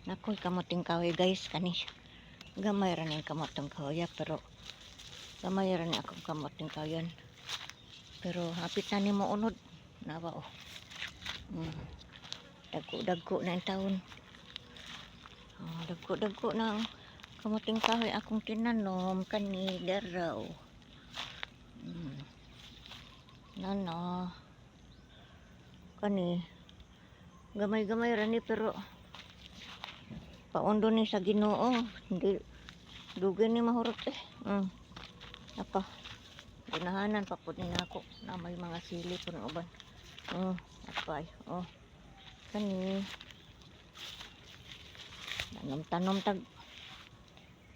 Nakoy kamuting kahoy guys kani. Gamay ra ning kamuting kahoy pero gamay ra ni akong kamuting kahoy. Pero hapit na nimo unod. Nawa oh. Dagko-dagko na ang taon. Dagko-dagko na ang kamuting kahoy akong tinanom kani daraw. Nana. Kani gamay-gamay ra ni pero paundo ni sa Ginoo, hindi dugay ni mahurot Apa? Ginahanan pa pud ni nako na may mga sili pud ng uban. Apay. Kani. Tanom-tanom tag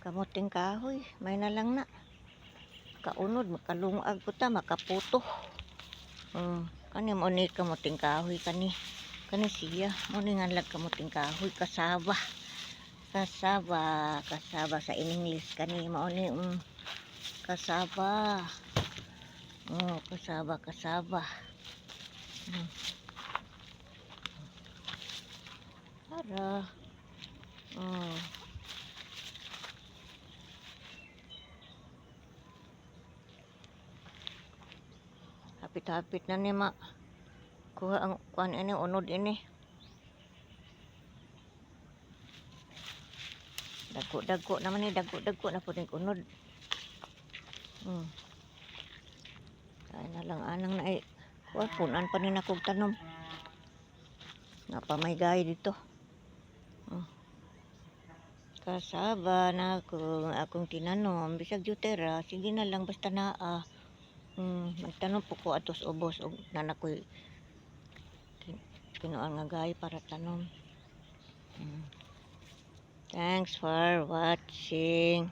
kamuting kahoy, may na lang na. Kaunod makalungag po ta, makaputo. Kani mo ni kamuting kahoy kani. Kani siya, mo ni nganlag kamuting kahoy kasaba. Kasaba sa English kani mo ni kasaba. Kasaba. Para. Hapit-hapit na ni kuha ang kuan ini unod ini. Dagko naman ni dagko na pud unod. Kaya na lang anang na punan pa ni nakog tanom. Napamaygay dito. Kasaba na akong tinanom bisag jutera sige na lang basta naa. Magtanom po ko atos ubos og nanakoy kinuan nga gay para tanom. Thanks for watching.